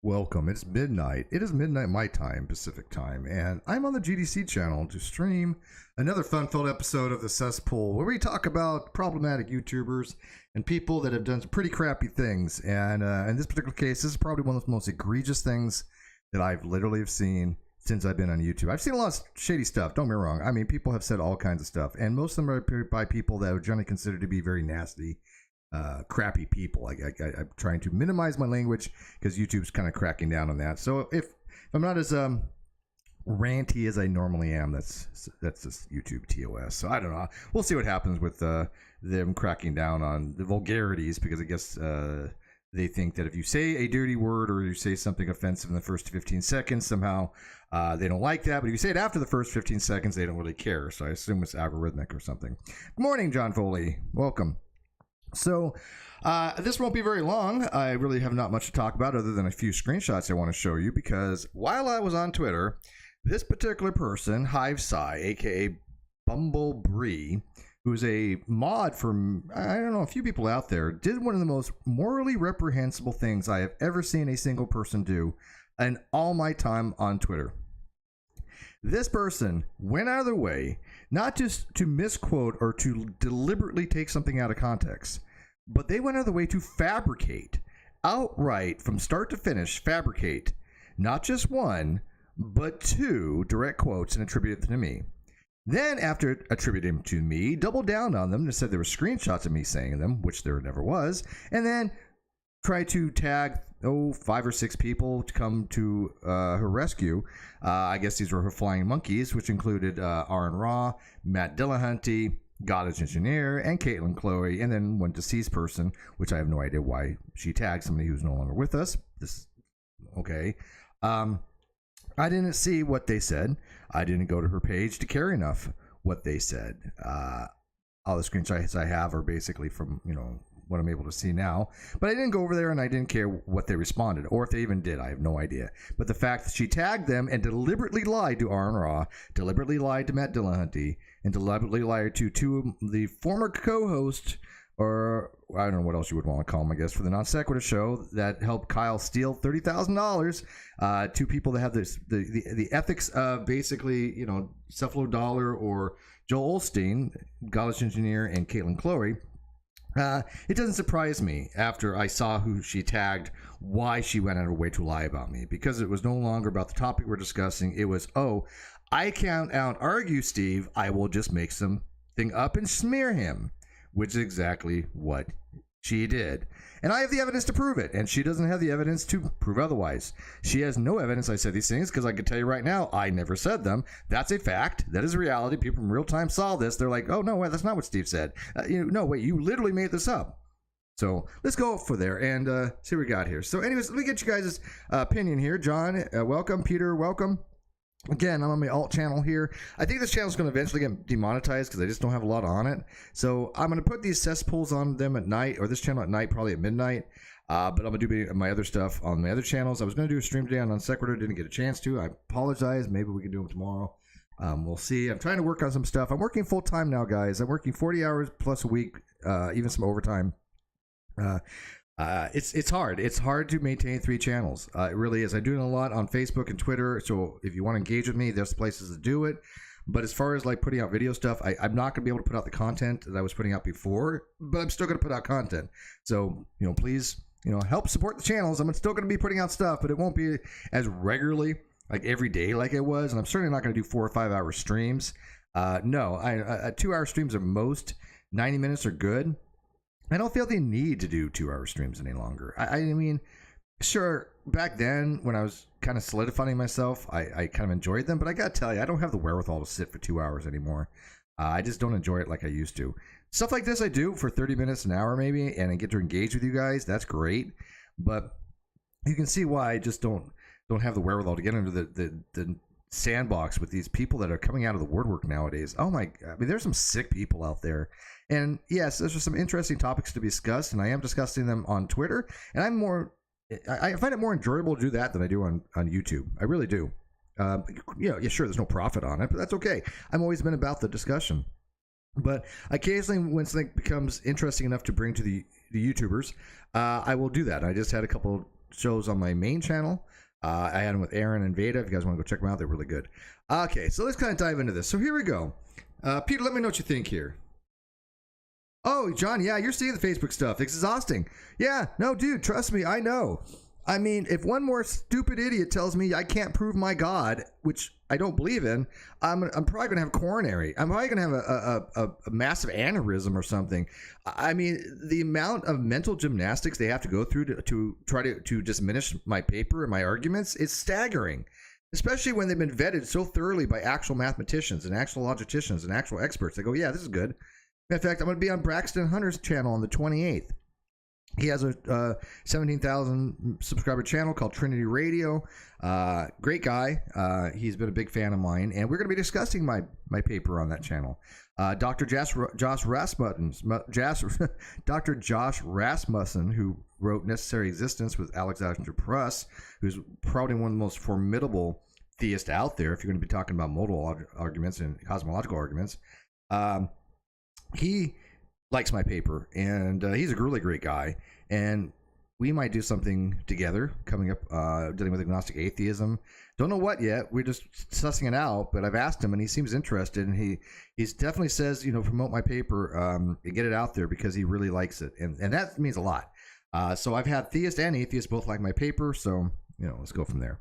Welcome. It's midnight. It is midnight my time, Pacific time, and I'm on the GDC channel to stream another fun-filled episode of the Cesspool, where we talk about problematic YouTubers and people that have done some pretty crappy things. And in this particular case, this is probably one of the most egregious things that I've literally have seen since I've been on YouTube. I've seen a lot of shady stuff. Don't get me wrong. I mean, people have said all kinds of stuff, and most of them are by people that are generally considered to be very nasty. Crappy people. I'm trying to minimize my language because YouTube's kind of cracking down on that. So if I'm not as ranty as I normally am, that's just YouTube TOS. So I don't know. We'll see what happens with them cracking down on the vulgarities, because I guess they think that if you say a dirty word or you say something offensive in the first 15 seconds, somehow they don't like that. But if you say it after the first 15 seconds, they don't really care. So I assume it's algorithmic or something. Good morning, John Foley. Welcome. So this won't be very long. I really have not much to talk about other than a few screenshots I want to show you, because while I was on Twitter, this particular person, HiveSci, aka BumbleBre, who is a mod from, I don't know, a few people out there, did one of the most morally reprehensible things I have ever seen a single person do in all my time on Twitter. This person went out of their way not just to misquote or to deliberately take something out of context, but they went out of the way to fabricate, outright, from start to finish, fabricate not just one, but two direct quotes and attribute it to me. Then, after attributing them to me, doubled down on them and said there were screenshots of me saying them, which there never was, and then tried to tag 5 or 6 people to come to her rescue. I guess these were her flying monkeys, which included Aaron Raw, Matt Dillahunty, Goddess Engineer, and Caitlin Chloe, and then one deceased person, which I have no idea why she tagged somebody who's no longer with us. Okay. I didn't see what they said. I didn't go to her page to care enough what they said. All the screenshots I have are basically from, what I'm able to see now, but I didn't go over there and I didn't care what they responded, or if they even did. I have no idea. But the fact that she tagged them and deliberately lied to Aaron Raw, deliberately lied to Matt Dillahunty, and deliberately lied to two of the former co-hosts, or I don't know what else you would want to call them, I guess, for the Non Sequitur show that helped Kyle steal $30,000. Two people that have the ethics of basically, Cephalo Dollar or Joel Osteen, Goddess Engineer, and Caitlin Chloe. It doesn't surprise me after I saw who she tagged, why she went out of her way to lie about me, because it was no longer about the topic we're discussing. It was, I can't out-argue Steve. I will just make something up and smear him, which is exactly what she did. And I have the evidence to prove it, and she doesn't have the evidence to prove otherwise. She has no evidence I said these things, because I can tell you right now, I never said them. That's a fact. That is a reality. People in real time saw this. They're like, oh, no, wait, that's not what Steve said. No, wait, you literally made this up. So let's go for there and see what we got here. So anyways, let me get you guys' opinion here. John, welcome. Peter, welcome. Again, I'm on my alt channel here. I think this channel is going to eventually get demonetized because I just don't have a lot on it. So I'm going to put these cesspools on them at night, or this channel at night, probably at midnight. But I'm going to do my other stuff on my other channels. I was going to do a stream today on Non Sequitur, didn't get a chance to. I apologize. Maybe we can do them tomorrow. We'll see. I'm trying to work on some stuff. I'm working full time now, guys. I'm working 40 hours plus a week, even some overtime. It's hard. It's hard to maintain 3 channels. It really is. I'm doing a lot on Facebook and Twitter. So if you want to engage with me, there's places to do it. But as far as like putting out video stuff, I'm not going to be able to put out the content that I was putting out before, but I'm still going to put out content. So, please, help support the channels. I'm still going to be putting out stuff, but it won't be as regularly, like every day like it was. And I'm certainly not going to do 4 or 5 hour streams. No, 2-hour streams are most. 90 minutes are good. I don't feel the need to do 2-hour streams any longer. I mean, sure, back then when I was kind of solidifying myself, I kind of enjoyed them, but I gotta tell you, I don't have the wherewithal to sit for 2 hours anymore. I just don't enjoy it like I used to. Stuff like this I do for 30 minutes, an hour maybe, and I get to engage with you guys. That's great, but you can see why I just don't have the wherewithal to get into the sandbox with these people that are coming out of the woodwork nowadays. Oh my God, I mean, there's some sick people out there. And yes, there's some interesting topics to be discussed, and I am discussing them on Twitter. And I find it more enjoyable to do that than I do on YouTube. I really do. Sure, there's no profit on it, but that's okay. I've always been about the discussion. But occasionally, when something becomes interesting enough to bring to the YouTubers, I will do that. I just had a couple shows on my main channel. I had them with Aaron and Veda. If you guys want to go check them out, they're really good. Okay, so let's kind of dive into this. So here we go. Peter, let me know what you think here. Oh, John, yeah, you're seeing the Facebook stuff. It's exhausting. Yeah, no, dude, trust me, I know. I mean, if one more stupid idiot tells me I can't prove my God, which I don't believe in, I'm probably going to have coronary. I'm probably going to have a massive aneurysm or something. I mean, the amount of mental gymnastics they have to go through to try to diminish my paper and my arguments is staggering, especially when they've been vetted so thoroughly by actual mathematicians and actual logicians and actual experts. They go, yeah, this is good. In fact, I'm going to be on Braxton Hunter's channel on the 28th. He has a 17,000 subscriber channel called Trinity Radio. Great guy. He's been a big fan of mine, and we're going to be discussing my paper on that channel. Dr. Josh Rasmussen, who wrote Necessary Existence with Alexander Pruss, who's probably one of the most formidable theists out there if you're going to be talking about modal arguments and cosmological arguments. He likes my paper, and he's a really great guy, and we might do something together coming up, dealing with agnostic atheism. Don't know what yet. We're just sussing it out, but I've asked him, and he seems interested, and he's definitely says, promote my paper, and get it out there, because he really likes it, and that means a lot. So I've had theists and atheists both like my paper, so let's go from there.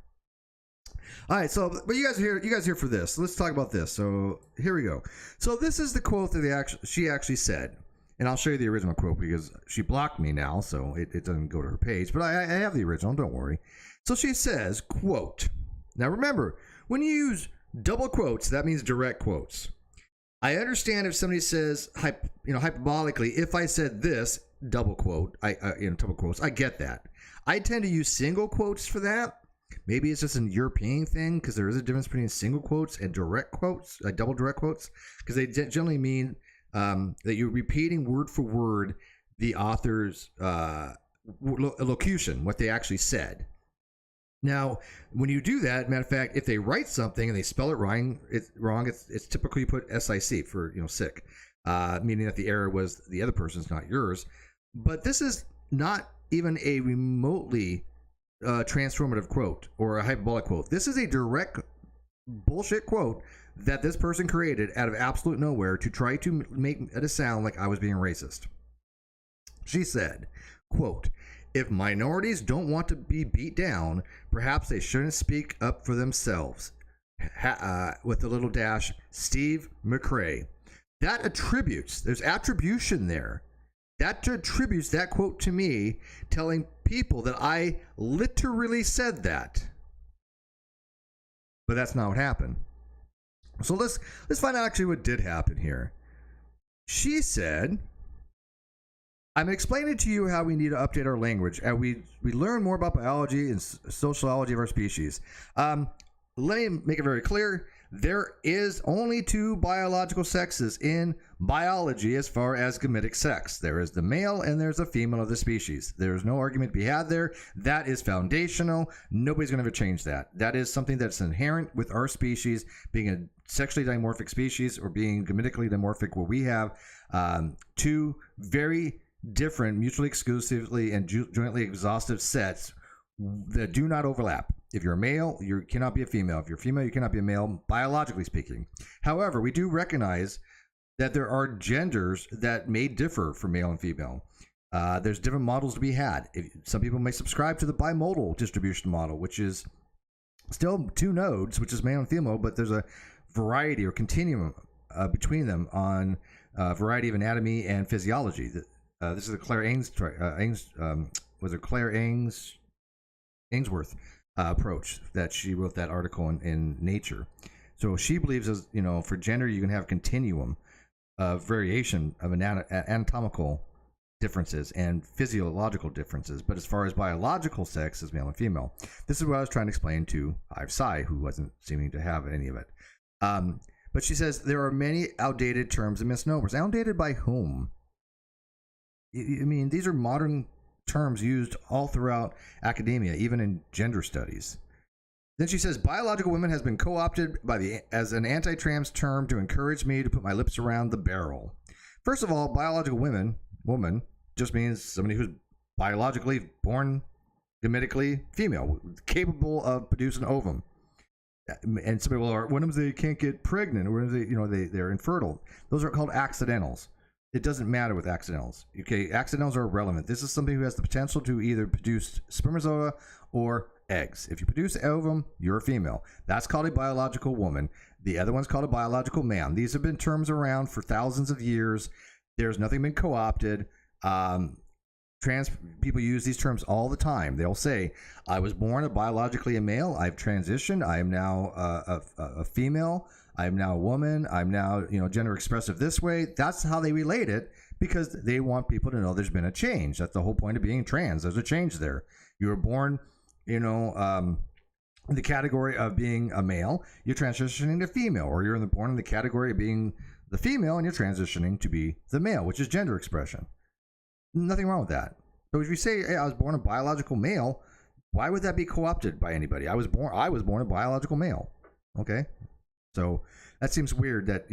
All right, but you guys are here for this. Let's talk about this. So here we go. So this is the quote that she actually said. And I'll show you the original quote because she blocked me now, so it doesn't go to her page. But I have the original, don't worry. So she says, quote, now remember, when you use double quotes, that means direct quotes. I understand if somebody says, hyperbolically, if I said this, double quote, double quotes, I get that. I tend to use single quotes for that. Maybe it's just an European thing because there is a difference between single quotes and direct quotes, double direct quotes, because they generally mean that you're repeating word for word the author's locution, what they actually said. Now, when you do that, matter of fact, if they write something and they spell it wrong, it's typically you put SIC for sick, meaning that the error was the other person's, not yours. But this is not even a remotely transformative quote or a hyperbolic quote. This is a direct bullshit quote that this person created out of absolute nowhere to try to make it sound like I was being racist. She said, quote, if minorities don't want to be beat down, perhaps they shouldn't speak up for themselves. With a little dash, Steve McRae. That attributes, there's attribution there. That attributes that quote to me, telling people that I literally said that. But that's not what happened. So let's find out actually what did happen here. She said, I'm explaining to you how we need to update our language and we learn more about biology and sociology of our species. Let me make it very clear. There is only two biological sexes in biology as far as gametic sex. There is the male and there's a female of the species. There's no argument to be had there. That is foundational. Nobody's going to ever change that. That is something that's inherent with our species, being a sexually dimorphic species or being gametically dimorphic, where we have two very different, mutually exclusively and jointly exhaustive sets that do not overlap. If you're a male, you cannot be a female. If you're female, you cannot be a male, biologically speaking. However, we do recognize that there are genders that may differ from male and female. There's different models to be had. Some people may subscribe to the bimodal distribution model, which is still two nodes, which is male and female, but there's a variety or continuum between them on a variety of anatomy and physiology. This is the Claire Ainsworth approach that she wrote that article in Nature. So she believes, as for gender, you can have continuum of variation of anatomical differences and physiological differences. But as far as biological sex is male and female. This is what I was trying to explain to HiveSci, who wasn't seeming to have any of it. But she says there are many outdated terms and misnomers. Outdated by whom? I mean, these are modern terms used all throughout academia, even in gender studies. Then she says, biological women has been co-opted as an anti-trans term to encourage me to put my lips around the barrel. First of all, biological woman just means somebody who's biologically born genetically female, capable of producing ovum. And some people are, when they can't get pregnant, or they're infertile. Those are called accidentals. It doesn't matter with accidentals. Okay, accidentals are irrelevant. This is somebody who has the potential to either produce spermatozoa or eggs. If you produce ovum, you're a female. That's called a biological woman. The other one's called a biological man. These have been terms around for thousands of years. There's nothing been co-opted. Trans people use these terms all the time. They'll say, I was born biologically a male. I've transitioned. I am now a female. I'm now a woman. I'm now, gender expressive this way. That's how they relate it, because they want people to know there's been a change. That's the whole point of being trans. There's a change there. You were born, in the category of being a male. You're transitioning to female, or you're born in the category of being the female, and you're transitioning to be the male, which is gender expression. Nothing wrong with that. So if you say, hey, I was born a biological male, why would that be co-opted by anybody? I was born a biological male. Okay. So that seems weird that,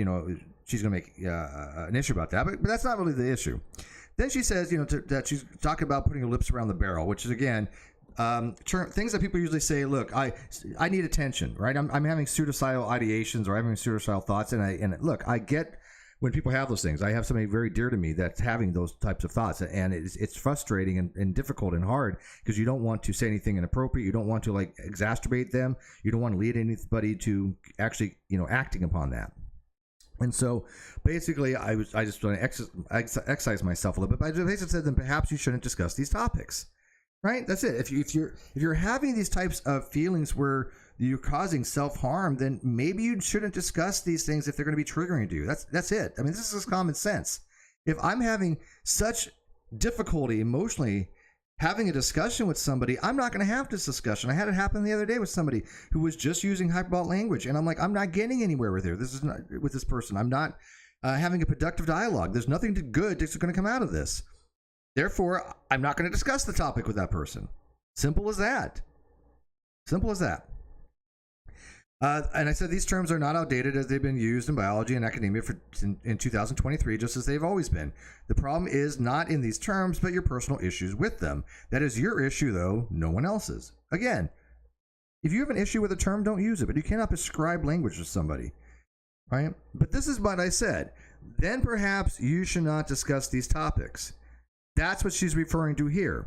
she's going to make an issue about that, but that's not really the issue. Then she says, that she's talking about putting her lips around the barrel, which is, again, things that people usually say, look, I need attention, right? I'm having suicidal ideations, or I'm having suicidal thoughts. And look, I get when people have those things. I have somebody very dear to me that's having those types of thoughts, and it's frustrating and difficult and hard, because you don't want to say anything inappropriate. You don't want to exacerbate them. You don't want to lead anybody to actually, acting upon that. And so basically I just want to excise myself a little bit, but I basically said, then perhaps you shouldn't discuss these topics. Right? That's it. If you're having these types of feelings where you're causing self-harm, then maybe you shouldn't discuss these things if they're going to be triggering to you. That's it. I mean, this is common sense. If I'm having such difficulty emotionally having a discussion with somebody, I'm not going to have this discussion. I had it happen the other day with somebody who was just using hyperbolic language, and I'm like, I'm not getting anywhere with her. This is not with this person. I'm not having a productive dialogue. There's nothing good that's going to come out of this. Therefore, I'm not going to discuss the topic with that person. Simple as that. Simple as that. And I said these terms are not outdated, as they've been used in biology and academia in 2023, just as they've always been. The problem is not in these terms, but your personal issues with them. That is your issue, though, no one else's. Again, if you have an issue with a term, don't use it, but you cannot prescribe language to somebody. Right? But this is what I said. Then perhaps you should not discuss these topics. That's what she's referring to here.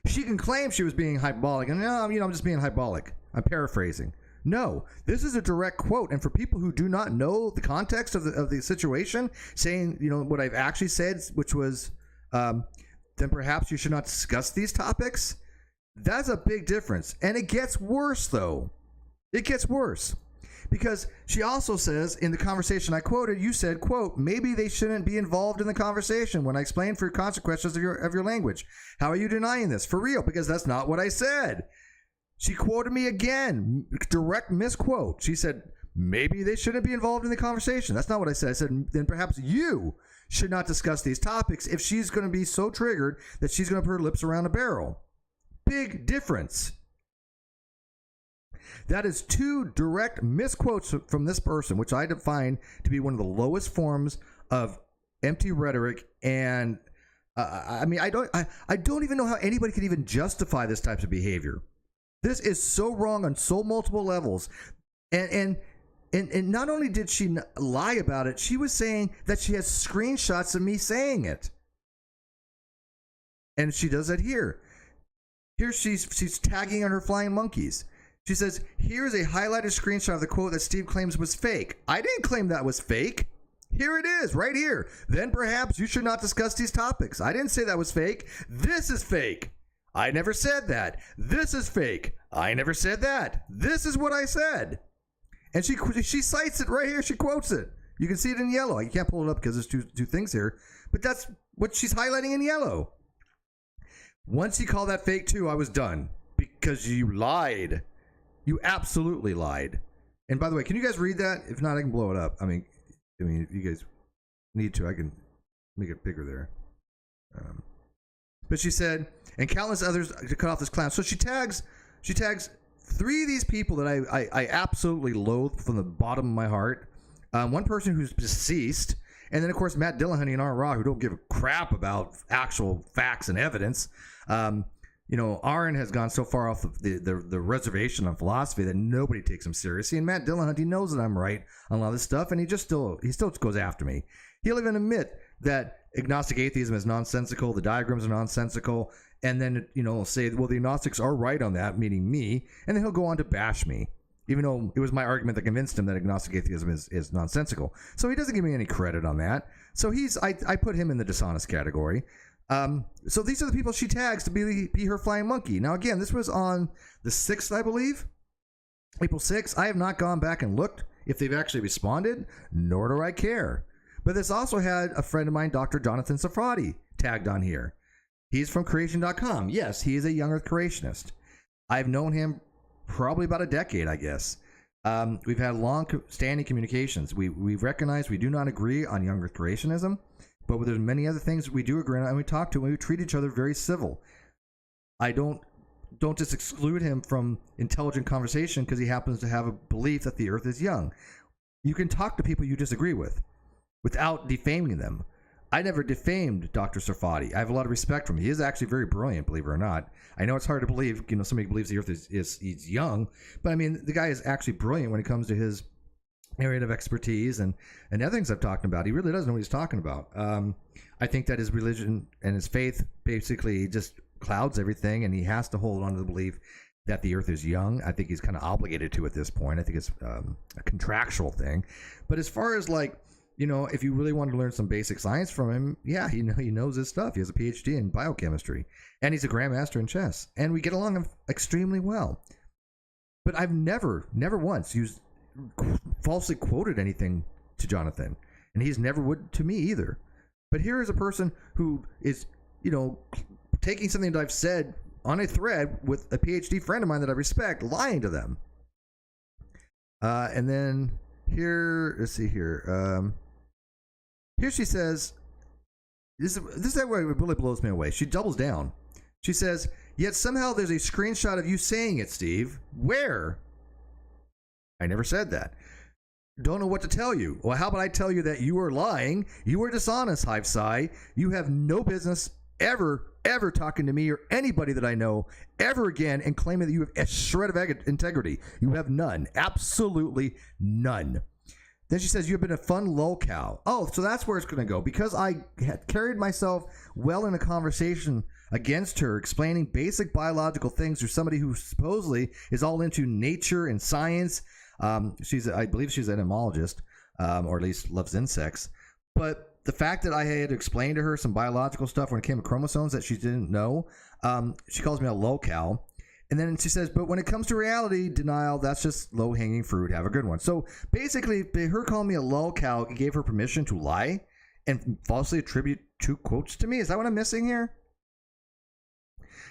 She can claim she was being hyperbolic, and no, I'm just being hyperbolic. I'm paraphrasing. No, this is a direct quote, and for people who do not know the context of the situation, saying what I've actually said, which was, then perhaps you should not discuss these topics. That's a big difference, and it gets worse though. It gets worse. Because she also says, in the conversation I quoted, you said, quote, maybe they shouldn't be involved in the conversation when I explain for consequences of your language. How are you denying this? For real, because that's not what I said. She quoted me again, direct misquote. She said, maybe they shouldn't be involved in the conversation. That's not what I said. I said, then perhaps you should not discuss these topics if she's going to be so triggered that she's going to put her lips around a barrel. Big difference. That is two direct misquotes from this person, which I define to be one of the lowest forms of empty rhetoric. And I don't even know how anybody could even justify this type of behavior. This is so wrong on so multiple levels. And not only did she lie about it, she was saying that she has screenshots of me saying it. And she does that here. Here she's tagging on her flying monkeys. She says, here's a highlighted screenshot of the quote that Steve claims was fake. I didn't claim that was fake. Here it is, right here. Then perhaps you should not discuss these topics. I didn't say that was fake. This is fake. I never said that. This is fake. I never said that. This is what I said. And she cites it right here. She quotes it. You can see it in yellow. You can't pull it up because there's two things here. But that's what she's highlighting in yellow. Once you call that fake too, I was done. Because you lied. You absolutely lied. And by the way, can you guys read that? If not, I can blow it up. I mean, if you guys need to, I can make it bigger there. But she said, and countless others to cut off this clown. So she tags 3 of these people that I absolutely loathe from the bottom of my heart. One person who's deceased, and then of course Matt Dillahunty and R. Raw, who don't give a crap about actual facts and evidence. Aaron has gone so far off the reservation on philosophy that nobody takes him seriously. And Matt Dillon, he knows that I'm right on a lot of this stuff, and he still goes after me. He'll even admit that agnostic atheism is nonsensical, the diagrams are nonsensical, and then say, well, the agnostics are right on that, meaning me, and then he'll go on to bash me, even though it was my argument that convinced him that agnostic atheism is nonsensical. So he doesn't give me any credit on that. So I put him in the dishonest category. So these are the people she tags to be her flying monkey. Now, again, this was on the 6th, I believe, April 6th. I have not gone back and looked if they've actually responded, nor do I care. But this also had a friend of mine, Dr. Jonathan Safrati, tagged on here. He's from creation.com. Yes, he is a young earth creationist. I've known him probably about a decade, I guess. We've had long-standing communications. We recognize we do not agree on young earth creationism, but there's many other things we do agree on, and we talk to, and we treat each other very civil. I don't just exclude him from intelligent conversation because he happens to have a belief that the earth is young. You can talk to people you disagree with without defaming them. I never defamed Dr. Sarfati. I have a lot of respect for him. He is actually very brilliant, believe it or not. I know it's hard to believe, somebody believes the earth is young, but I mean, the guy is actually brilliant when it comes to his area of expertise and other things I've talked about. He really does know what he's talking about. I think that his religion and his faith basically just clouds everything, and he has to hold on to the belief that the earth is young. I think he's kind of obligated to at this point. I think it's a contractual thing. But as far as if you really want to learn some basic science from him, yeah, he knows his stuff. He has a PhD in biochemistry, and he's a grandmaster in chess, and we get along extremely well. But I've never once falsely quoted anything to Jonathan, and he's never would to me either. But here is a person who is, taking something that I've said on a thread with a PhD friend of mine that I respect, lying to them. And then here, let's see here. Here she says, this is what really blows me away. She doubles down. She says, yet somehow there's a screenshot of you saying it, Steve. Where? I never said that. Don't know what to tell you. Well, how about I tell you that you are lying? You are dishonest, HiveSci. You have no business ever talking to me or anybody that I know ever again and claiming that you have a shred of integrity. You have none. Absolutely none. Then she says, you've been a fun lolcow. Oh, so that's where it's going to go. Because I had carried myself well in a conversation against her, explaining basic biological things to somebody who supposedly is all into nature and science. I believe she's an entomologist, or at least loves insects. But the fact that I had explained to her some biological stuff when it came to chromosomes that she didn't know, she calls me a lolcow. And then she says, but when it comes to reality denial, that's just low-hanging fruit. Have a good one. So basically, her calling me a lolcow gave her permission to lie and falsely attribute 2 quotes to me. Is that what I'm missing here?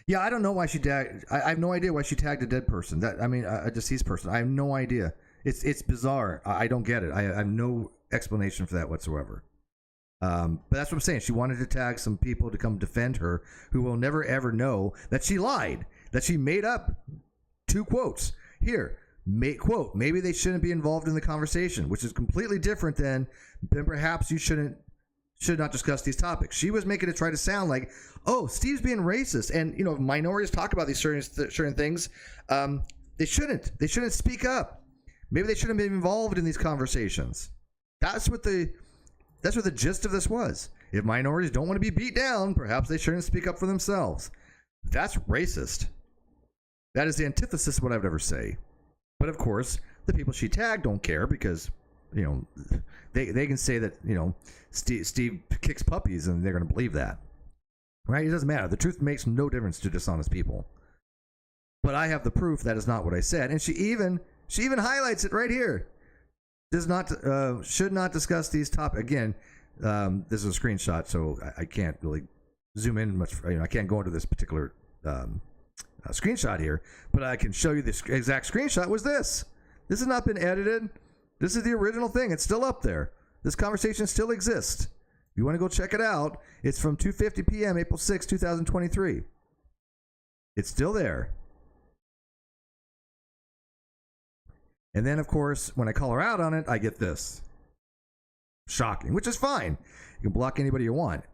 Yeah, I don't know why she tagged. I have no idea why she tagged a dead person. A deceased person. I have no idea. It's bizarre. I don't get it. I have no explanation for that whatsoever. But that's what I'm saying. She wanted to tag some people to come defend her who will never ever know that she lied, that she made up 2 quotes. Here, quote, maybe they shouldn't be involved in the conversation, which is completely different than perhaps you should not discuss these topics. She was making it try to sound like, oh, Steve's being racist. And, minorities talk about these certain things. They shouldn't speak up. Maybe they shouldn't be involved in these conversations. That's what the gist of this was. If minorities don't want to be beat down, perhaps they shouldn't speak up for themselves. That's racist. That is the antithesis of what I would ever say. But of course, the people she tagged don't care because, they can say that, Steve kicks puppies and they're going to believe that. Right? It doesn't matter. The truth makes no difference to dishonest people. But I have the proof that is not what I said. And she even highlights it right here. Should not discuss these topics. Again, this is a screenshot, so I can't really zoom in much. I can't go into this particular screenshot here, but I can show you this exact screenshot. Was this? This has not been edited. This is the original thing. It's still up there. This conversation still exists. If you want to go check it out, it's from 2:50 p.m. April 6, 2023. It's still there. And then, of course, when I call her out on it, I get this. Shocking, which is fine. You can block anybody you want.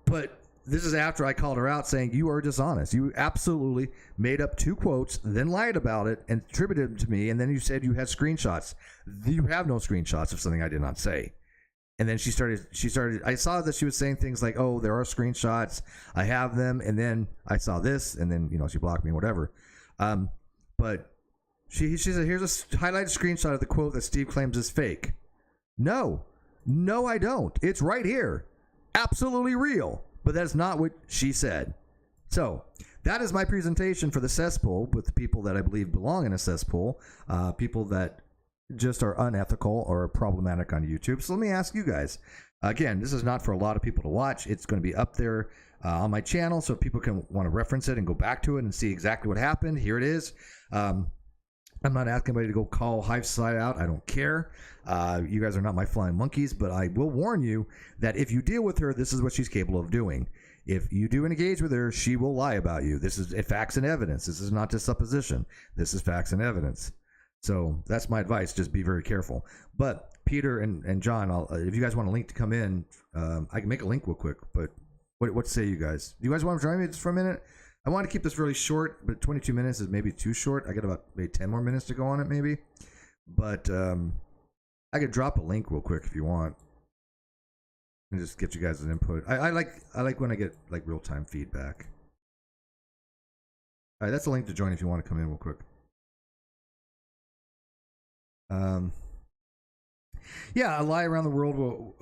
But this is after I called her out saying, you are dishonest. You absolutely made up 2 quotes, then lied about it and attributed them to me. And then you said you had screenshots. You have no screenshots of something I did not say. And then she started, I saw that she was saying things like, oh, there are screenshots. I have them. And then I saw this. And then, she blocked me, whatever. But she said, here's a highlighted screenshot of the quote that Steve claims is fake. No, I don't. It's right here. Absolutely real. But that's not what she said. So that is my presentation for the cesspool with the people that I believe belong in a cesspool, people that just are unethical or problematic on YouTube. So let me ask you guys. Again, this is not for a lot of people to watch. It's going to be up there on my channel so people can want to reference it and go back to it and see exactly what happened. Here it is. I'm not asking anybody to go call HiveSci out. I don't care. You guys are not my flying monkeys, but I will warn you that if you deal with her, this is what she's capable of doing. If you do engage with her, she will lie about you. This is facts and evidence. This is not just supposition. This is facts and evidence. So that's my advice. Just be very careful. But Peter and John, if you guys want a link to come in, I can make a link real quick. But what say you guys? Do you guys want to join me just for a minute? I want to keep this really short, but 22 minutes is maybe too short. I got about maybe 10 more minutes to go on it, maybe. But I could drop a link real quick if you want, and just get you guys an input. I like when I get like real time feedback. All right, that's a link to join if you want to come in real quick. Yeah, a lie around the world will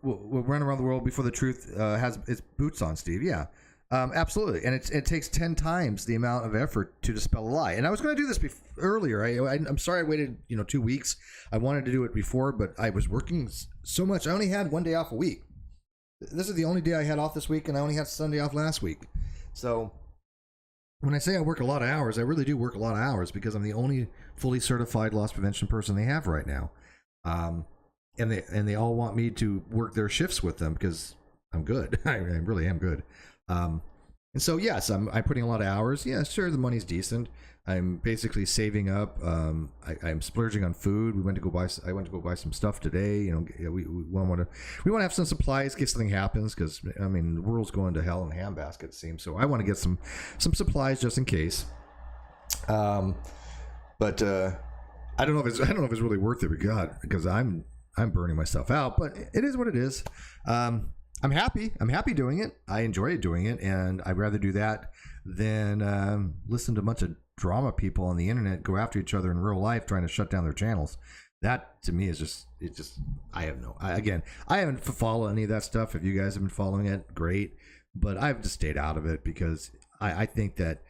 run around the world before the truth has its boots on, Steve. Yeah. Absolutely, and it takes 10 times the amount of effort to dispel a lie. And I was going to do this earlier. I'm sorry I waited 2 weeks. I wanted to do it before, but I was working so much. I only had 1 day off a week. This is the only day I had off this week, and I only had Sunday off last week. So when I say I work a lot of hours, I really do work a lot of hours because I'm the only fully certified loss prevention person they have right now. And they all want me to work their shifts with them because I'm good. I really am good. And so yes, I'm putting a lot of hours. Yeah, sure, the money's decent. I'm basically saving up. I'm splurging on food. I went to go buy some stuff today. We want to have some supplies in case something happens, because I mean the world's going to hell in a handbasket, it seems. So I want to get some supplies just in case. But I don't know if it's really worth it, because I'm burning myself out. But it is what it is. I'm happy doing it. I enjoy doing it, and I'd rather do that than listen to a bunch of drama people on the internet go after each other in real life trying to shut down their channels. That to me is I haven't followed any of that stuff. If you guys have been following it, great, but I've just stayed out of it because I think that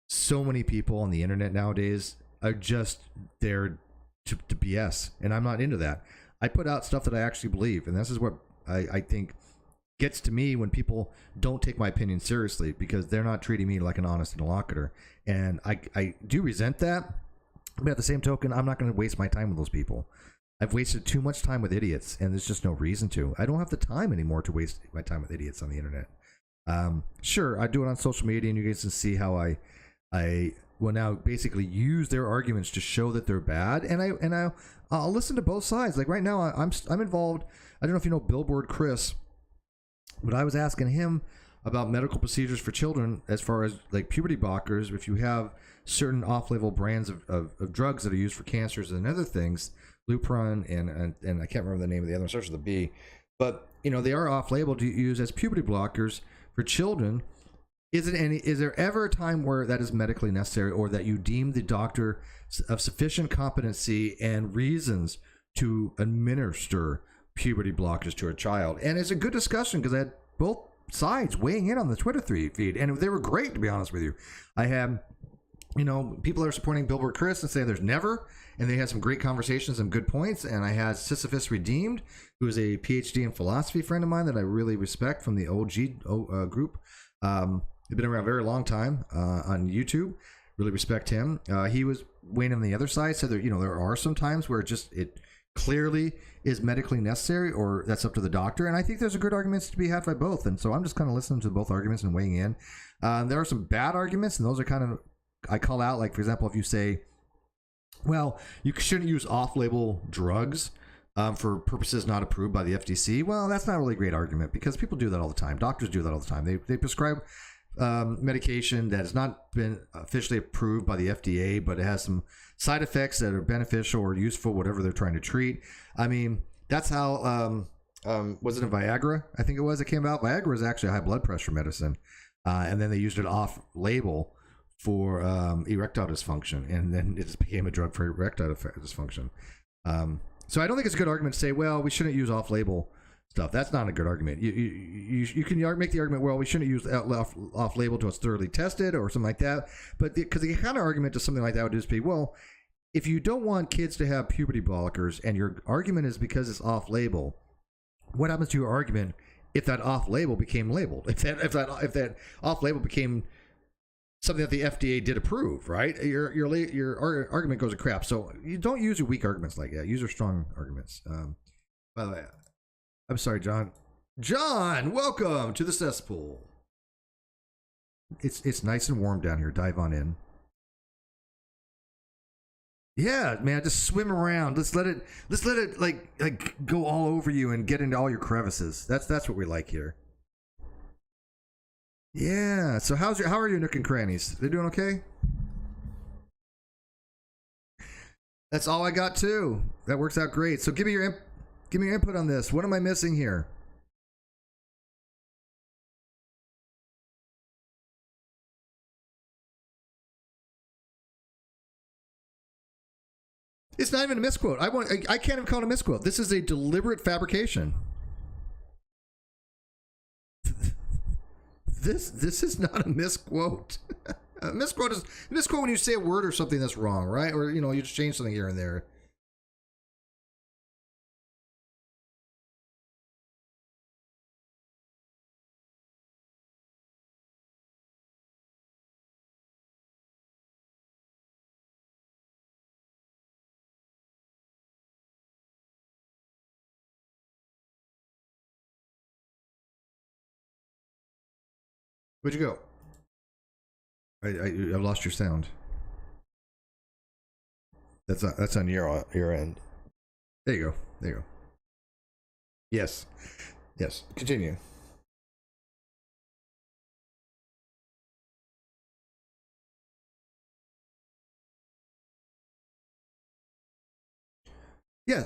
so many people on the internet nowadays are just there to BS, and I'm not into that. I put out stuff that I actually believe, and this is what I think gets to me when people don't take my opinion seriously, because they're not treating me like an honest interlocutor. And I do resent that, but at the same token, I'm not going to waste my time with those people. I've wasted too much time with idiots, and there's just no reason to. I don't have the time anymore to waste my time with idiots on the internet. Sure, I do it on social media, and you guys can see how I will now basically use their arguments to show that they're bad, and I'll listen to both sides. Like right now, I'm involved. I don't know if you know Billboard Chris, but I was asking him about medical procedures for children as far as like puberty blockers. If you have certain off-label brands of drugs that are used for cancers and other things, Lupron and I can't remember the name of the other one, starts with a B, but they are off-label to use as puberty blockers for children. Is there ever a time where that is medically necessary, or that you deem the doctor of sufficient competency and reasons to administer puberty blockers to a child? And it's a good discussion because I had both sides weighing in on the Twitter feed, and they were great, to be honest with you. I have, people are supporting Billboard Chris and say there's never, and they had some great conversations and good points. And I had Sisyphus Redeemed, who is a PhD in philosophy friend of mine that I really respect from the OG group. They've been around a very long time on YouTube. Really respect him. He was weighing on the other side, said that there are some times where it clearly is medically necessary, or that's up to the doctor. And I think there's a good arguments to be had by both. And so I'm just kind of listening to both arguments and weighing in. There are some bad arguments, and those are kind of, I call out, like, for example, if you say, well, you shouldn't use off-label drugs for purposes not approved by the FTC. Well, that's not really a great argument because people do that all the time. Doctors do that all the time. They prescribe medication that has not been officially approved by the FDA, but it has some side effects that are beneficial or useful, whatever they're trying to treat. I mean, that's how, was it a Viagra? I think it was. It came out. Viagra is actually a high blood pressure medicine. And then they used it off label for erectile dysfunction. And then it just became a drug for erectile dysfunction. So I don't think it's a good argument to say, well, we shouldn't use off-label stuff. That's not a good argument. You can make the argument, well, we shouldn't use off-label until it's thoroughly tested or something like that. But because the kind of argument to something like that would just be, well, if you don't want kids to have puberty blockers and your argument is because it's off-label, what happens to your argument if that off-label became labeled? If that off-label became something that the FDA did approve, right? Your argument goes to crap. So you don't use your weak arguments like that. Use your strong arguments. By the way, I'm sorry, John. John, welcome to the cesspool. It's nice and warm down here. Dive on in. Yeah, man, just swim around. Let's let it like go all over you and get into all your crevices. That's what we like here. Yeah. So how are your nook and crannies? They doing okay? That's all I got too. That works out great. So give me your input on this. What am I missing here? It's not even a misquote. I can't even call it a misquote. This is a deliberate fabrication. This is not a misquote. A misquote is a misquote when you say a word or something that's wrong, right? Or you just change something here and there. Where'd you go? I lost your sound. That's on your end. There you go. Yes. Continue. Yeah.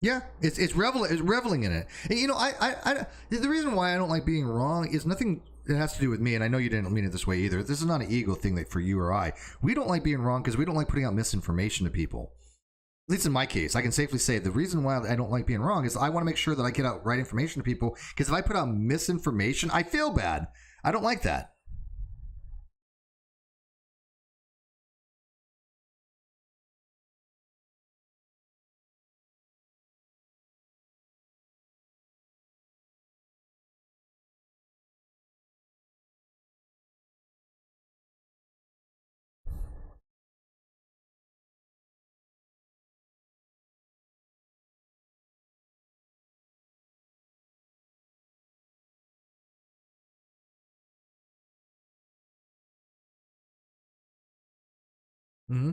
Yeah, it's reveling in it. And, I the reason why I don't like being wrong is nothing that has to do with me, and I know you didn't mean it this way either. This is not an ego thing that for you or I. We don't like being wrong because we don't like putting out misinformation to people. At least in my case, I can safely say the reason why I don't like being wrong is I want to make sure that I get out right information to people. Because if I put out misinformation, I feel bad. I don't like that. Mm-hmm.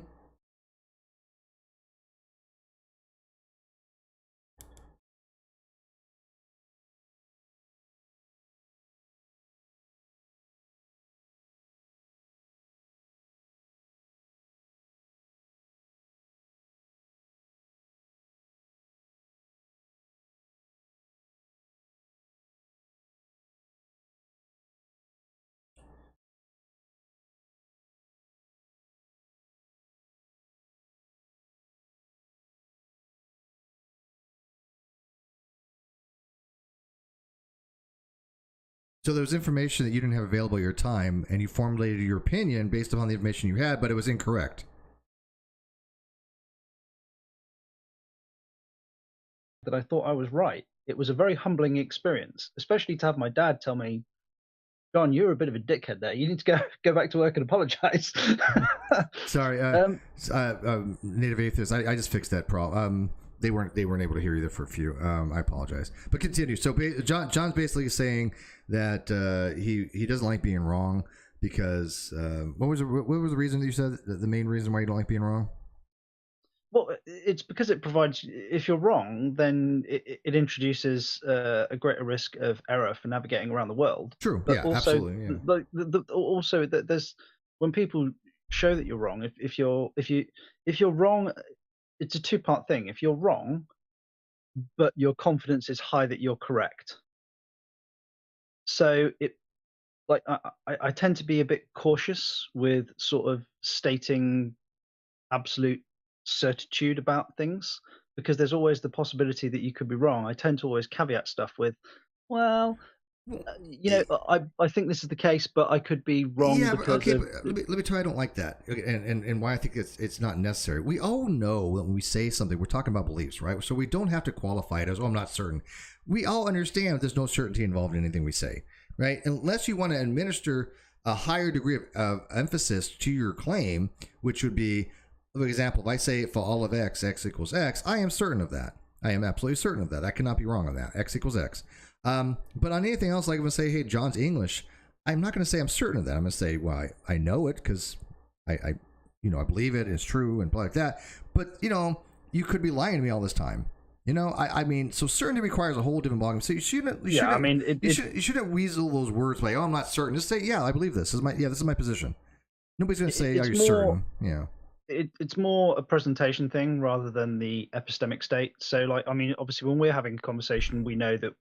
So there was information that you didn't have available at your time, and you formulated your opinion based upon the information you had, but it was incorrect. that I thought I was right. It was a very humbling experience, especially to have my dad tell me, John, you're a bit of a dickhead there. You need to go back to work and apologize. Sorry, native atheists. I just fixed that problem. They weren't able to hear either for a few. I apologize. But continue. So John's basically saying that he doesn't like being wrong because what was the reason that you said the main reason why you don't like being wrong? Well, it's because it provides. If you're wrong, then it introduces a greater risk of error for navigating around the world. True. But Yeah. also, Absolutely. Yeah. also that there's when people show that you're wrong. If you're wrong, it's a two-part thing. If you're wrong, but your confidence is high that you're correct. So I tend to be a bit cautious with sort of stating absolute certitude about things because there's always the possibility that you could be wrong. I tend to always caveat stuff with, well, I think this is the case, but I could be wrong. Yeah, because okay. But let me tell you, I don't like that, and why I think it's not necessary. We all know when we say something, we're talking about beliefs, right? So we don't have to qualify it as, oh, I'm not certain. We all understand there's no certainty involved in anything we say, right? Unless you want to administer a higher degree of emphasis to your claim, which would be, for example, if I say for all of x, x equals x, I am certain of that. I am absolutely certain of that. I cannot be wrong on that. X equals x. But on anything else, like I'm going to say, hey, John's English, I'm not going to say I'm certain of that. I'm going to say, well, I know it because I believe it is true and blah, like that. But, you could be lying to me all this time. I mean, so certainty requires a whole different ballgame. So you shouldn't weasel those words like, oh, I'm not certain. Just say, yeah, I believe this. This is my position. Nobody's going to say, are you certain? Yeah. It's more a presentation thing rather than the epistemic state. So, obviously, when we're having a conversation, we know that,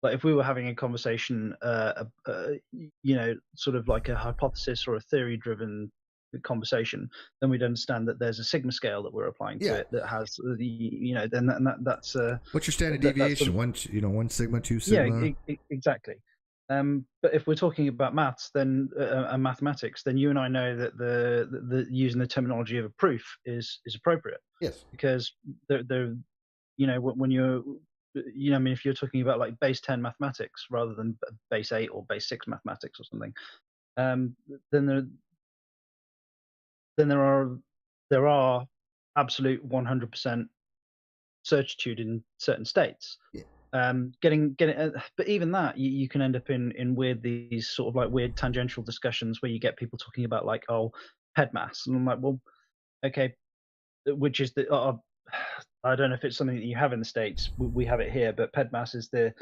if we were having a conversation, sort of like a hypothesis or a theory-driven conversation, then we'd understand that there's a sigma scale that we're applying to it that has that's what's your standard deviation? One sigma, 2 sigma. Yeah, exactly. But if we're talking about maths, then and mathematics, then you and I know that the using the terminology of a proof is appropriate. Yes. Because when you're, if you're talking about like base 10 mathematics rather than base 8 or base 6 mathematics or something, then there are absolute 100% certitude in certain states. Yeah. But even that, you can end up in these sort of like weird tangential discussions where you get people talking about like, oh, ped mass, and I'm like, well, okay, which is I don't know if it's something that you have in the States. We have it here, but ped mass is the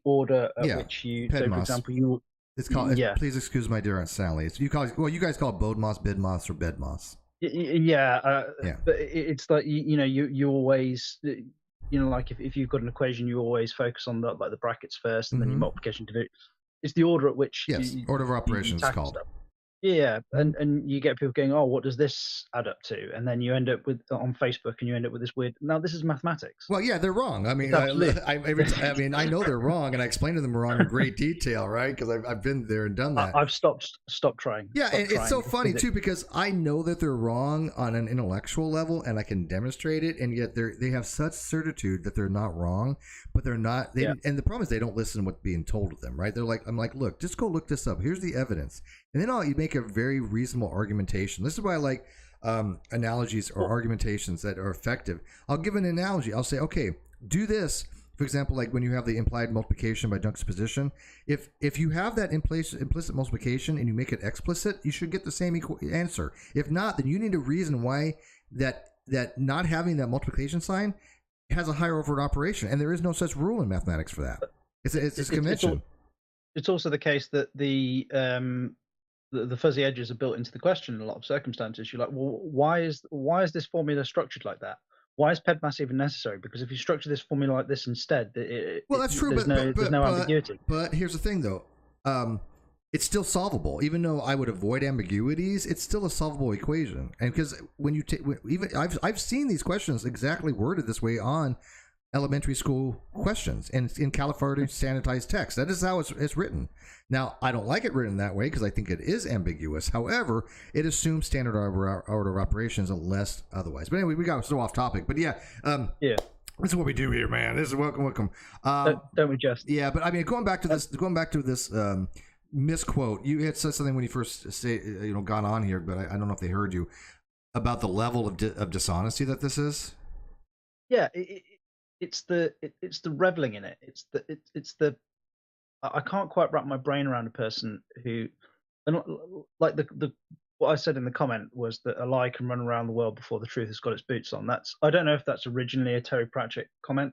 order at which you. So, for example, it's called. Please excuse my dear Aunt Sally. You guys call it bode moss, bid moss, or bed moss. Yeah. But it's like you always. Like if you've got an equation, you always focus on the brackets first, and then your multiplication division. It's the order at which order of operations is called. Stuff. Yeah, and you get people going, oh, what does this add up to? And then you end up with on Facebook, and you end up with this weird. Now this is mathematics. Well, yeah, they're wrong. I mean, I know they're wrong, and I explain to them wrong in great detail, right? Because I've been there and done that. I've stopped trying. Yeah, and it's so funny too because I know that they're wrong on an intellectual level, and I can demonstrate it, and yet they have such certitude that they're not wrong, but they're not. And the problem is they don't listen to what's being told to them, right? They're like, I'm like, look, just go look this up. Here's the evidence. And then you make a very reasonable argumentation. This is why I like analogies or argumentations that are effective. I'll give an analogy. I'll say, okay, do this. For example, like when you have the implied multiplication by juxtaposition, if you have that implicit multiplication and you make it explicit, you should get the same answer. If not, then you need to reason why that not having that multiplication sign has a higher order operation, and there is no such rule in mathematics for that. It's convention. It's also the case that the fuzzy edges are built into the question in a lot of circumstances. You're like, well, why is this formula structured like that? Why is PEDMAS even necessary? Because if you structure this formula like this instead, that's true. There's no ambiguity. But here's the thing, though. It's still solvable. Even though I would avoid ambiguities, it's still a solvable equation. And because when you I've seen these questions exactly worded this way on elementary school questions and in California standardized text. That is how it's written. Now, I don't like it written that way because I think it is ambiguous. However, it assumes standard order of operations unless otherwise. But anyway, we got so off topic. But This is what we do here, man. This is welcome. Don't we just? Yeah, but I mean, going back to this misquote, you had said something when you first got on here, but I don't know if they heard you about the level of dishonesty that this is. Yeah, it's the reveling in it. It's the I can't quite wrap my brain around a person who, and like the what I said in the comment was that a lie can run around the world before the truth has got its boots on. I don't know if that's originally a Terry Pratchett comment,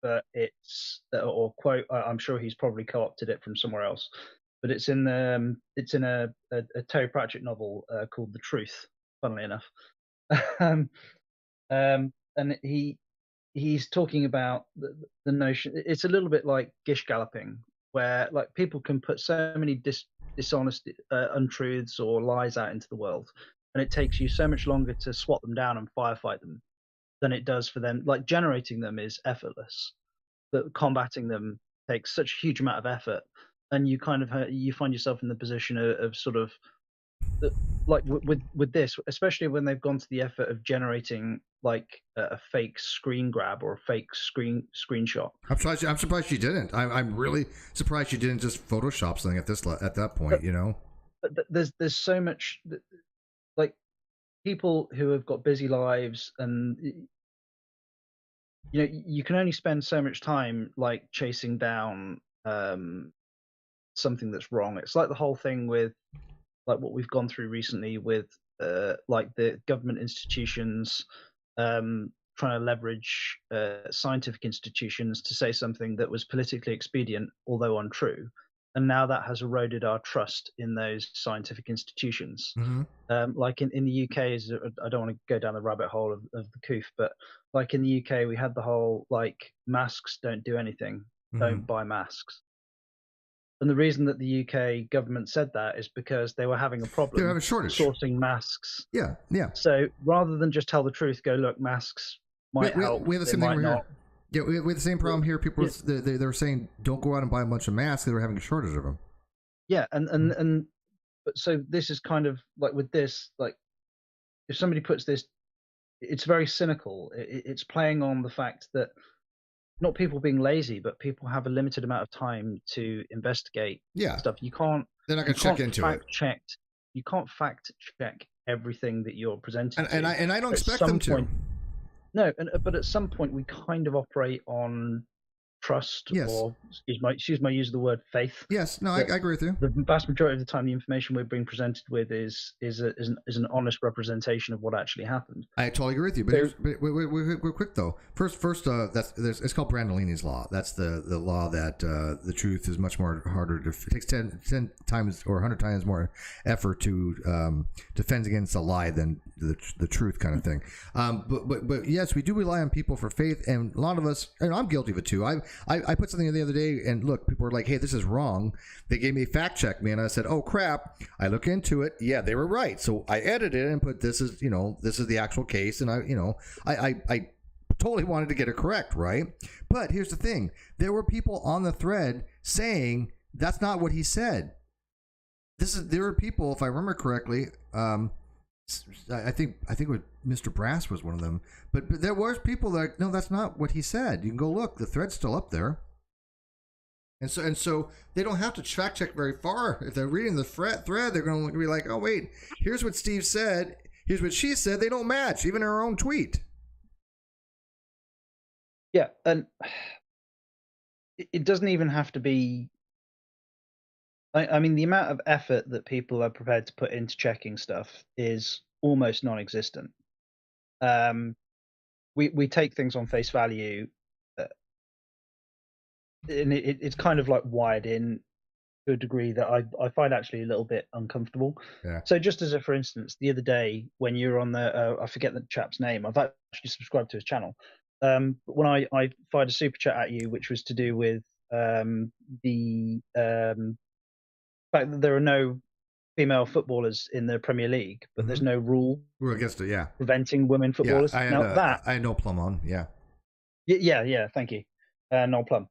but it's or quote. I'm sure he's probably co-opted it from somewhere else, but it's in a Terry Pratchett novel called The Truth. Funnily enough, and he's talking about the notion. It's a little bit like gish galloping, where like people can put so many dishonest untruths or lies out into the world, and it takes you so much longer to swat them down and firefight them than it does for them. Like generating them is effortless, but combating them takes such a huge amount of effort, and you kind of you find yourself in the position of sort of like with this, especially when they've gone to the effort of generating like a fake screen grab or a fake screenshot. I'm surprised you didn't. I'm really surprised you didn't just Photoshop something at that point. But there's so much like people who have got busy lives, and you can only spend so much time like chasing down something that's wrong. It's like the whole thing with like what we've gone through recently with like the government institutions trying to leverage scientific institutions to say something that was politically expedient, although untrue. And now that has eroded our trust in those scientific institutions. Mm-hmm. Like in the UK, I don't want to go down the rabbit hole of the coof, but like in the UK, we had the whole like masks don't do anything, Mm-hmm. don't buy masks. And the reason that the UK government said that is because they were having a problem. They were having a shortage sourcing masks. Yeah. So rather than just tell the truth, go look, masks might help. We have the same thing over here. Yeah, we have the same problem here. People they were saying don't go out and buy a bunch of masks. They were having a shortage of them. Yeah, and but so this is kind of like with this, like if somebody puts this, it's very cynical. It's playing on the fact that not people being lazy, but people have a limited amount of time to investigate stuff. You can't. They're not going to check into it. You can't fact check everything that you're presenting. And I don't expect them to. No, but at some point we kind of operate on trust, or excuse my use of the word faith. Yes, no, I agree with you. The vast majority of the time, the information we're being presented with is an honest representation of what actually happened. I totally agree with you. But we're quick though. First, it's called Brandolini's law. That's the law that the truth is much more harder to. It takes 10 times or 100 times more effort to defend against a lie than the truth kind of thing. But yes, we do rely on people for faith, and a lot of us, and I'm guilty of it too. I put something the other day, and look, people were like, "Hey, this is wrong." They gave me a fact check me, and I said, "Oh crap!" I look into it. Yeah, they were right. So I edited it and put this is the actual case, and I totally wanted to get it correct, right? But here's the thing: there were people on the thread saying that's not what he said. There were people, if I remember correctly. I think Mr. Brass was one of them, but there was people that no, that's not what he said. You can go look; the thread's still up there, and so they don't have to fact check very far. If they're reading the thread, they're going to be like, "Oh wait, here's what Steve said. Here's what she said. They don't match, even in her own tweet." Yeah, and it doesn't even have to be. I mean, the amount of effort that people are prepared to put into checking stuff is almost non-existent. We take things on face value, and it's kind of like wired in to a degree that I find actually a little bit uncomfortable. Yeah. So just as a for instance, the other day when you were on the I forget the chap's name, I've actually subscribed to his channel. When I fired a super chat at you, which was to do with the fact that there are no female footballers in the Premier League, but there's no rule against it, preventing women footballers. I had no plum on, yeah, thank you, no plum.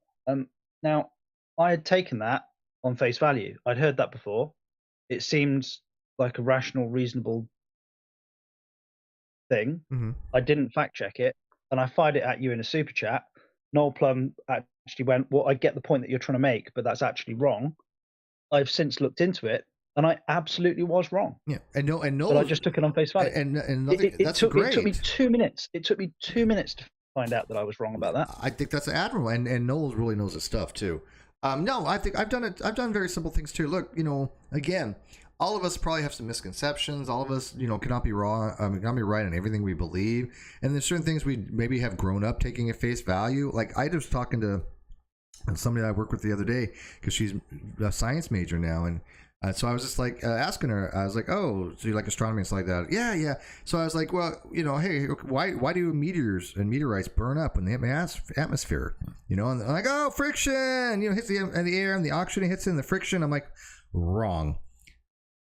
Now I had taken that on face value. I'd heard that before. It seemed like a rational, reasonable thing. I didn't fact check it. and I fired it at you in a super chat, Noel Plum actually went, well, I get the point that you're trying to make, but that's actually wrong. I've since looked into it, and I absolutely was wrong. Yeah, and no, but I just took it on face value. And nothing, that's great. It took me 2 minutes. It took me 2 minutes to find out that I was wrong about that. I think that's admirable, and Noel really knows his stuff too. No, I think I've done it. I've done very simple things too. Look, again, all of us probably have some misconceptions. All of us, cannot be wrong. Cannot be right in everything we believe. And there's certain things we maybe have grown up taking at face value. Like I was talking to somebody I worked with the other day because she's a science major now, and so I was just like asking her. I was like, "Oh, so you like astronomy and stuff like that?" Yeah, yeah. So I was like, "Well, hey, why do meteors and meteorites burn up in the atmosphere? And they're like, oh, friction. Hits the air and the oxygen hits in the friction." I'm like, wrong.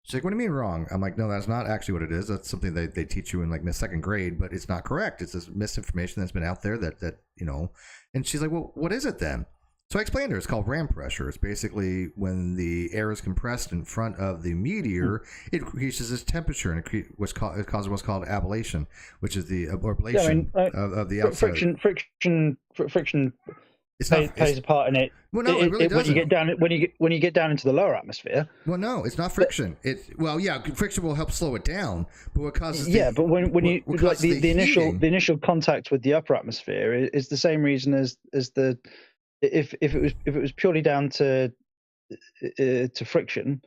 She's like, what do you mean wrong? I'm like, no, that's not actually what it is. That's something they teach you in like second grade, but it's not correct. It's this misinformation that's been out there that. And she's like, well, what is it then? So I explained to her, it's called ram pressure. It's basically when the air is compressed in front of the meteor, it increases its temperature, and it causes what's called ablation, which is the ablation of the outside. Friction plays a part in it. Well, no, it really doesn't. When you get down into the lower atmosphere. Well, no, it's not friction. Friction will help slow it down, but what causes but when you like the initial contact with the upper atmosphere is the same reason as the. If it was purely down to friction,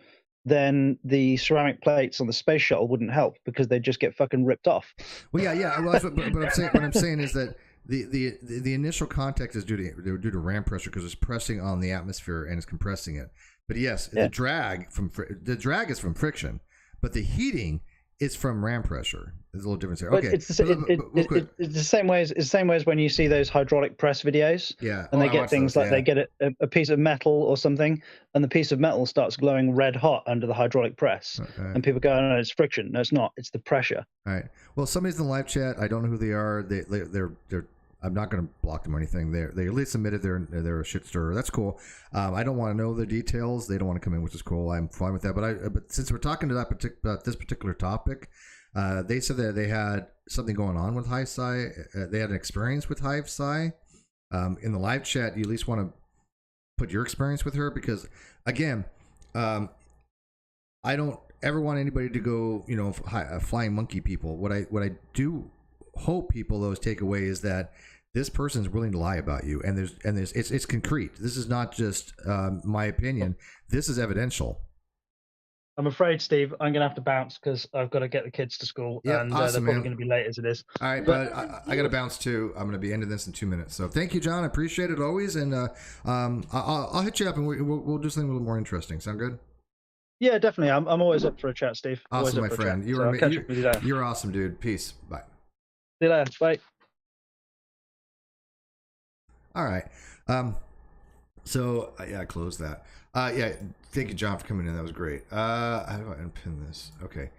then the ceramic plates on the space shuttle wouldn't help because they'd just get fucking ripped off. Well, yeah. Well, what I'm saying is that the initial contact is due to ram pressure because it's pressing on the atmosphere and it's compressing it. But yes, the drag is from friction, but the heating is from ram pressure. There's a little difference here. But okay, it's the same way as when you see those hydraulic press videos. Yeah, and they get things like they get a piece of metal or something, and the piece of metal starts glowing red hot under the hydraulic press, and people go, "No, it's friction." No, it's not. It's the pressure. All right. Well, somebody's in the live chat. I don't know who they are. They're. I'm not going to block them or anything. They at least admitted they're a shit stirrer. That's cool. I don't want to know the details. They don't want to come in, which is cool. I'm fine with that. But since we're talking to about this particular topic, they said that they had something going on with HiveSci. They had an experience with HiveSci. In the live chat, you at least want to put your experience with her because, again, I don't ever want anybody to go, flying monkey people. What I do hope people those take away is that this person is willing to lie about you, and it's concrete. This is not just my opinion. This is evidential. I'm afraid, Steve, I'm gonna have to bounce because I've got to get the kids to school, and awesome, they're probably gonna be late as it is. All right, but I got to bounce too. I'm gonna be ending this in 2 minutes. So thank you, John. I appreciate it always, and I'll hit you up, and we'll do something a little more interesting. Sound good? Yeah, definitely. I'm always up for a chat, Steve. Awesome, my friend. You're awesome, dude. Peace. Bye. See you later. Bye. All right. So I closed that. Thank you, John, for coming in. That was great. How do I unpin this? Okay.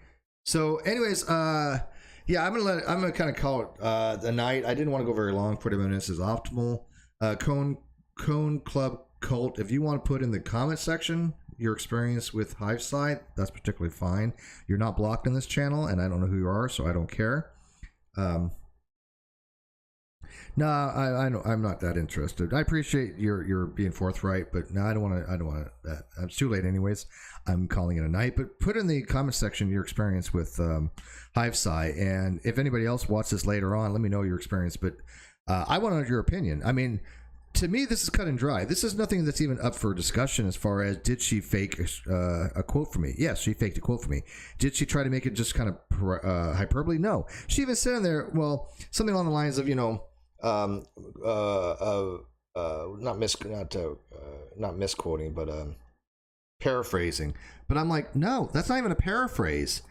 So, anyways, I'm gonna kind of call it the night. I didn't want to go very long. 40 minutes is optimal. Cone Club Cult. If you want to put in the comment section your experience with HiveSci, that's particularly fine. You're not blocked in this channel, and I don't know who you are, so I don't care. No, I'm not that interested. I appreciate your being forthright, but no, I don't want to. It's too late, anyways. I'm calling it a night. But put in the comment section your experience with HiveSci, and if anybody else watches this later on, let me know your experience. But I want to know your opinion. I mean, to me, this is cut and dry. This is nothing that's even up for discussion as far as did she fake a quote for me? Yes, she faked a quote for me. Did she try to make it just kind of hyperbole? No. She even said in there, well, something along the lines of, not misquoting, but paraphrasing. But I'm like, no, that's not even a paraphrase.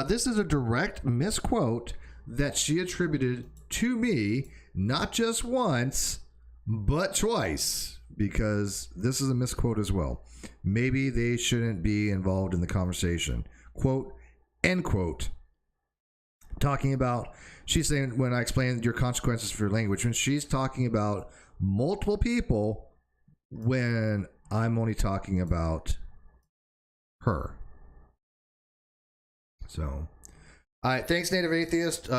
This is a direct misquote that she attributed to me, not just once, but twice, because this is a misquote as well. Maybe they shouldn't be involved in the conversation. Quote, end quote. Talking about, she's saying, when I explained your consequences for your language, when she's talking about multiple people, when I'm only talking about her. So, All right, thanks, Native Atheist.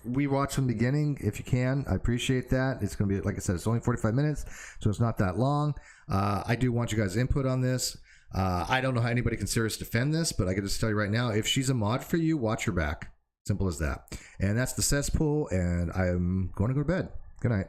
We watch from the beginning if you can. I appreciate that. It's going to be, like I said, it's only 45 minutes, so it's not that long. I do want you guys' input on this. I don't know how anybody can seriously defend this, but I can just tell you right now, if she's a mod for you, watch her back. Simple as that. And that's the Cesspool, and I'm going to go to bed. Good night.